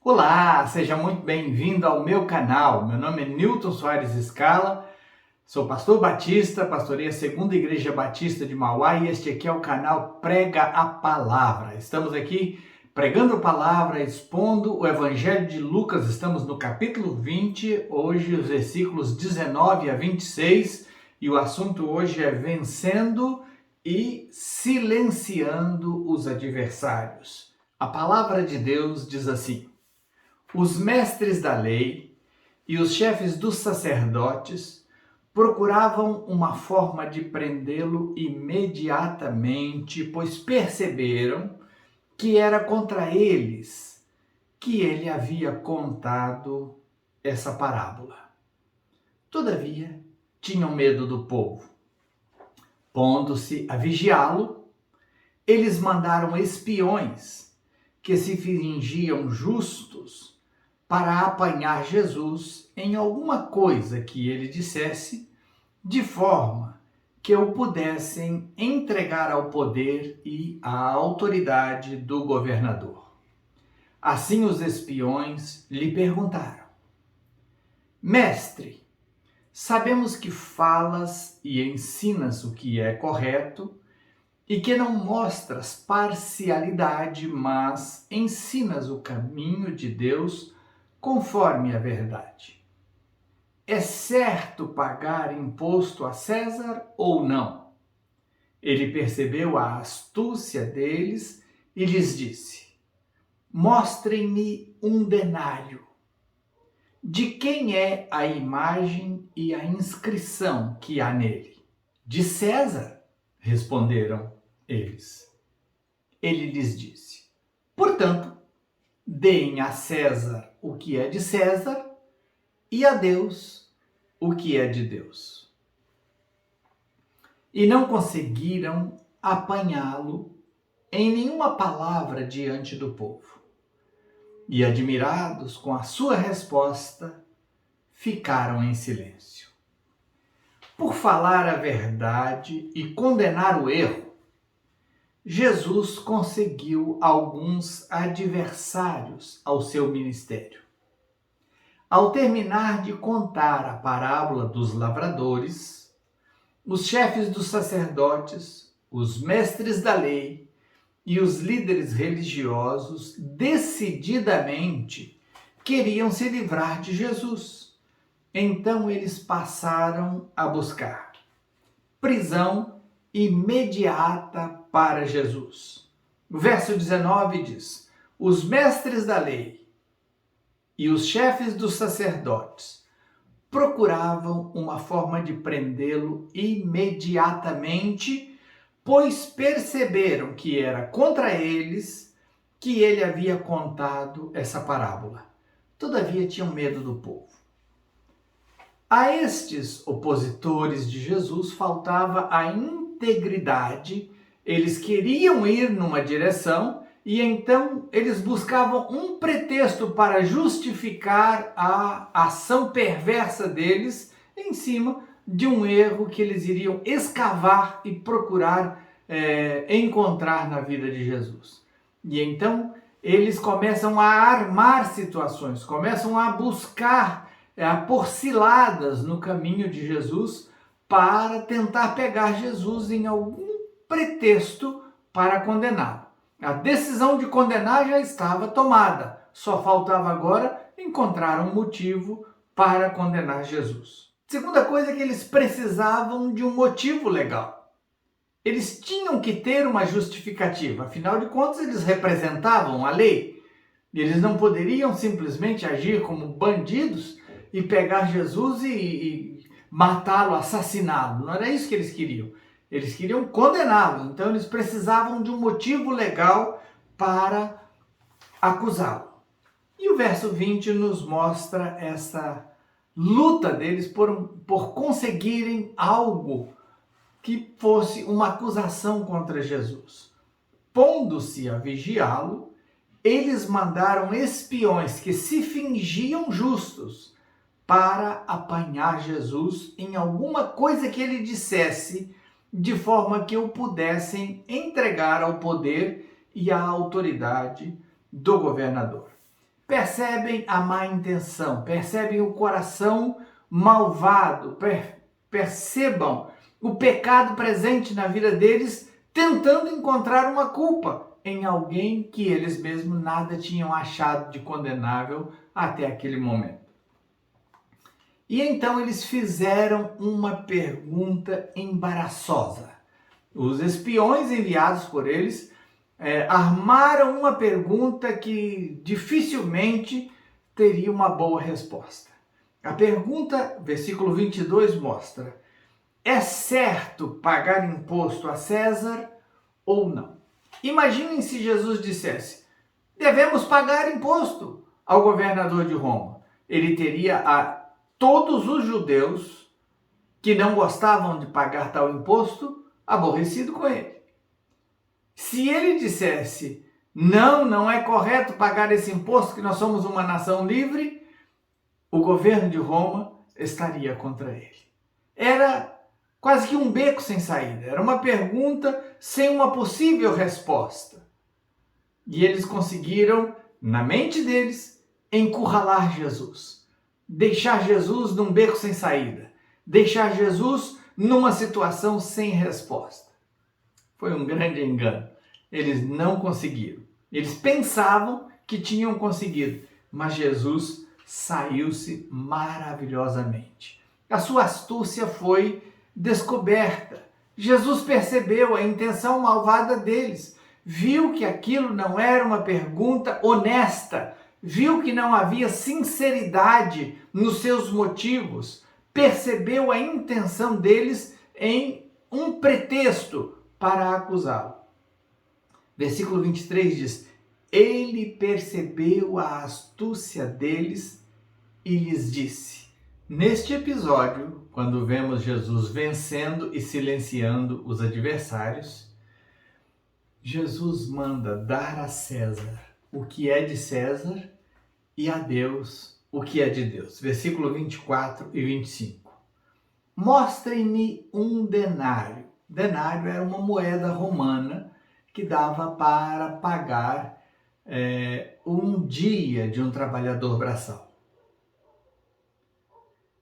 Olá, seja muito bem-vindo ao meu canal. Meu nome é Newton Soares Scala, sou pastor batista, pastorei a Segunda Igreja Batista de Mauá e este aqui é o canal Prega a Palavra. Estamos aqui pregando a palavra, expondo o Evangelho de Lucas. Estamos no capítulo 20, hoje os versículos 19 a 26 e o assunto hoje é vencendo e silenciando os adversários. A palavra de Deus diz assim: os mestres da lei e os chefes dos sacerdotes procuravam uma forma de prendê-lo imediatamente, pois perceberam que era contra eles que ele havia contado essa parábola. Todavia, tinham medo do povo. Pondo-se a vigiá-lo, eles mandaram espiões que se fingiam justos para apanhar Jesus em alguma coisa que ele dissesse, de forma que o pudessem entregar ao poder e à autoridade do governador. Assim os espiões lhe perguntaram: Mestre, sabemos que falas e ensinas o que é correto e que não mostras parcialidade, mas ensinas o caminho de Deus conforme a verdade. É certo pagar imposto a César ou não? Ele percebeu a astúcia deles e lhes disse: mostrem-me um denário. De quem é a imagem e a inscrição que há nele? De César, responderam eles. Ele lhes disse: portanto, deem a César o que é de César e a Deus o que é de Deus. E não conseguiram apanhá-lo em nenhuma palavra diante do povo. E admirados com a sua resposta, ficaram em silêncio. Por falar a verdade e condenar o erro, Jesus conseguiu alguns adversários ao seu ministério. Ao terminar de contar a parábola dos lavradores, os chefes dos sacerdotes, os mestres da lei e os líderes religiosos decididamente queriam se livrar de Jesus. Então eles passaram a buscar prisão imediata para Jesus. O verso 19 diz: os mestres da lei e os chefes dos sacerdotes procuravam uma forma de prendê-lo imediatamente, pois perceberam que era contra eles que ele havia contado essa parábola. Todavia tinham medo do povo. A estes opositores de Jesus faltava a integridade. Eles queriam ir numa direção e então eles buscavam um pretexto para justificar a ação perversa deles em cima de um erro que eles iriam escavar e procurar encontrar na vida de Jesus. E então eles começam a armar situações, começam a buscar por ciladas no caminho de Jesus para tentar pegar Jesus em algum pretexto para condená-lo. A decisão de condenar já estava tomada, só faltava agora encontrar um motivo para condenar Jesus. Segunda coisa é que eles precisavam de um motivo legal. Eles tinham que ter uma justificativa, afinal de contas eles representavam a lei. Eles não poderiam simplesmente agir como bandidos e pegar Jesus e matá-lo, assassiná-lo. Não era isso que eles queriam. Eles queriam condená-lo, então eles precisavam de um motivo legal para acusá-lo. E o verso 20 nos mostra essa luta deles por conseguirem algo que fosse uma acusação contra Jesus. Pondo-se a vigiá-lo, eles mandaram espiões que se fingiam justos para apanhar Jesus em alguma coisa que ele dissesse, de forma que o pudessem entregar ao poder e à autoridade do governador. percebem a má intenção, percebem o coração malvado, percebam o pecado presente na vida deles, tentando encontrar uma culpa em alguém que eles mesmos nada tinham achado de condenável até aquele momento. E então eles fizeram uma pergunta embaraçosa. Os espiões enviados por eles armaram uma pergunta que dificilmente teria uma boa resposta. A pergunta, versículo 22, mostra: é certo pagar imposto a César ou não? Imaginem se Jesus dissesse: devemos pagar imposto ao governador de Roma. Ele teria a todos os judeus que não gostavam de pagar tal imposto aborrecido com ele. Se ele dissesse: não é correto pagar esse imposto, que nós somos uma nação livre, o governo de Roma estaria contra ele. Era quase que um beco sem saída, era uma pergunta sem uma possível resposta. E eles conseguiram, na mente deles, encurralar Jesus, deixar Jesus num beco sem saída, deixar Jesus numa situação sem resposta. Foi um grande engano. Eles não conseguiram. Eles pensavam que tinham conseguido, mas Jesus saiu-se maravilhosamente. A sua astúcia foi descoberta. Jesus percebeu a intenção malvada deles, viu que aquilo não era uma pergunta honesta, viu que não havia sinceridade nos seus motivos, percebeu a intenção deles em um pretexto para acusá-lo. Versículo 23 diz: ele percebeu a astúcia deles e lhes disse. Neste episódio, quando vemos Jesus vencendo e silenciando os adversários, Jesus manda dar a César o que é de César e a Deus o que é de Deus. Versículo 24 e 25. Mostrem-me um denário. Denário era uma moeda romana que dava para pagar um dia de um trabalhador braçal.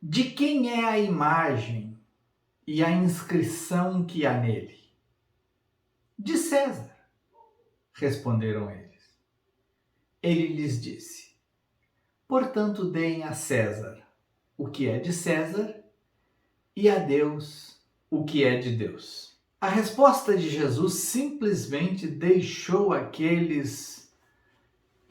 De quem é a imagem e a inscrição que há nele? De César, responderam eles. Ele lhes disse: portanto, deem a César o que é de César e a Deus o que é de Deus. A resposta de Jesus simplesmente deixou aqueles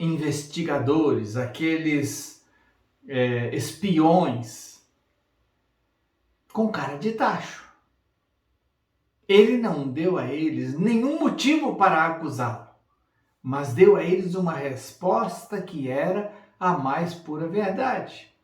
investigadores, aqueles espiões, com cara de tacho. Ele não deu a eles nenhum motivo para acusá-lo, mas deu a eles uma resposta que era a mais pura verdade.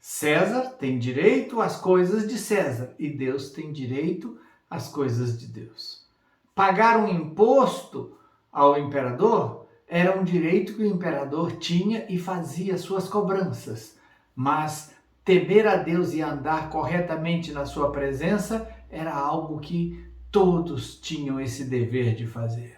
César tem direito às coisas de César e Deus tem direito às coisas de Deus. Pagar um imposto ao imperador era um direito que o imperador tinha e fazia suas cobranças, mas temer a Deus e andar corretamente na sua presença era algo que todos tinham esse dever de fazer.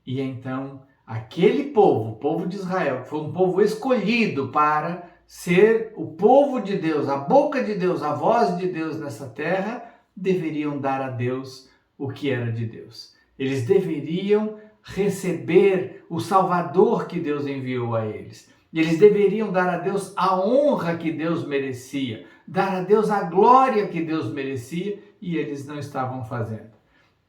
E então, aquele povo, o povo de Israel, que foi um povo escolhido para ser o povo de Deus, a boca de Deus, a voz de Deus nessa terra, deveriam dar a Deus o que era de Deus. Eles deveriam receber o Salvador que Deus enviou a eles. Eles deveriam dar a Deus a honra que Deus merecia, dar a Deus a glória que Deus merecia, e eles não estavam fazendo.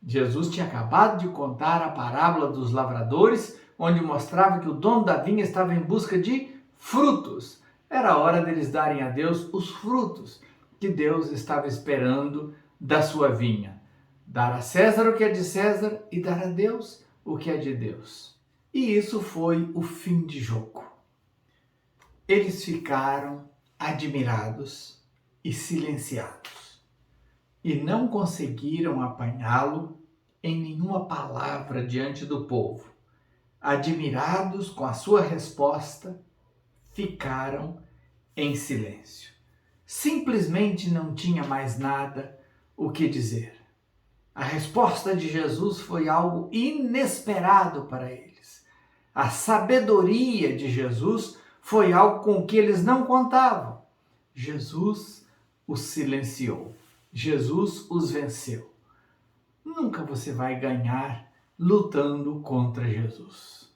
Jesus tinha acabado de contar a parábola dos lavradores, onde mostrava que o dono da vinha estava em busca de frutos. Era hora deles darem a Deus os frutos que Deus estava esperando da sua vinha. Dar a César o que é de César e dar a Deus o que é de Deus. E isso foi o fim de jogo. Eles ficaram admirados e silenciados e não conseguiram apanhá-lo em nenhuma palavra diante do povo. Admirados com a sua resposta, ficaram em silêncio. Simplesmente não tinha mais nada o que dizer. A resposta de Jesus foi algo inesperado para eles. A sabedoria de Jesus foi algo com que eles não contavam. Jesus os silenciou. Jesus os venceu. Nunca você vai ganhar lutando contra Jesus.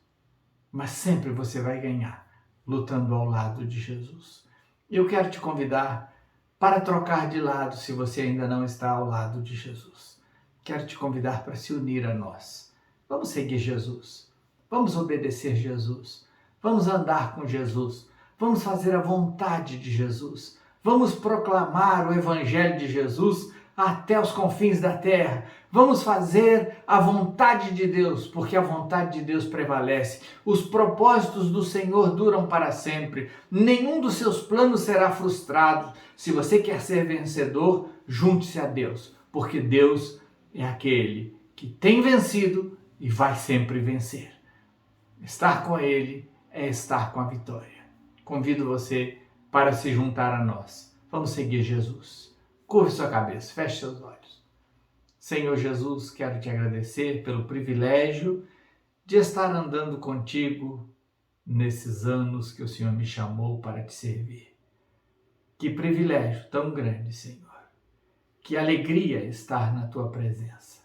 Mas sempre você vai ganhar lutando ao lado de Jesus. Eu quero te convidar para trocar de lado se você ainda não está ao lado de Jesus. Quero te convidar para se unir a nós. Vamos seguir Jesus. Vamos obedecer Jesus. Vamos andar com Jesus. Vamos fazer a vontade de Jesus. Vamos proclamar o Evangelho de Jesus até os confins da terra. Vamos fazer a vontade de Deus, porque a vontade de Deus prevalece. Os propósitos do Senhor duram para sempre. Nenhum dos seus planos será frustrado. Se você quer ser vencedor, junte-se a Deus, porque Deus é aquele que tem vencido e vai sempre vencer. Estar com Ele é estar com a vitória. Convido você para se juntar a nós. Vamos seguir Jesus. Curve sua cabeça, feche seus olhos. Senhor Jesus, quero te agradecer pelo privilégio de estar andando contigo nesses anos que o Senhor me chamou para te servir. Que privilégio tão grande, Senhor. Que alegria estar na tua presença.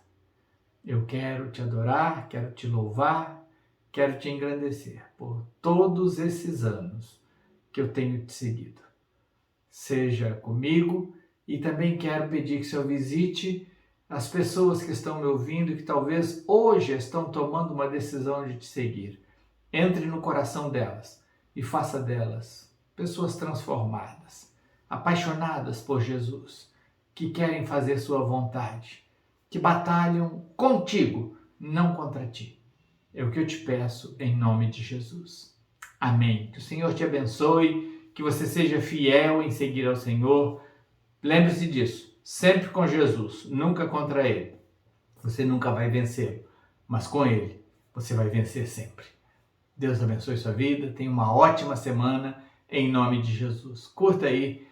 Eu quero te adorar, quero te louvar, quero te engrandecer por todos esses anos que eu tenho te seguido. Seja comigo. E também quero pedir que o Senhor visite as pessoas que estão me ouvindo e que talvez hoje estão tomando uma decisão de te seguir. Entre no coração delas e faça delas pessoas transformadas, apaixonadas por Jesus, que querem fazer sua vontade, que batalham contigo, não contra ti. É o que eu te peço em nome de Jesus. Amém. Que o Senhor te abençoe, que você seja fiel em seguir ao Senhor. Lembre-se disso, sempre com Jesus, nunca contra Ele. Você nunca vai vencer, mas com Ele você vai vencer sempre. Deus abençoe sua vida, tenha uma ótima semana, em nome de Jesus. Curta aí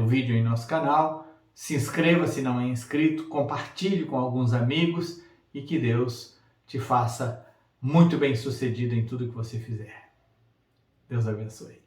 o vídeo em nosso canal, se inscreva se não é inscrito, compartilhe com alguns amigos e que Deus te faça muito bem sucedido em tudo que você fizer. Deus abençoe.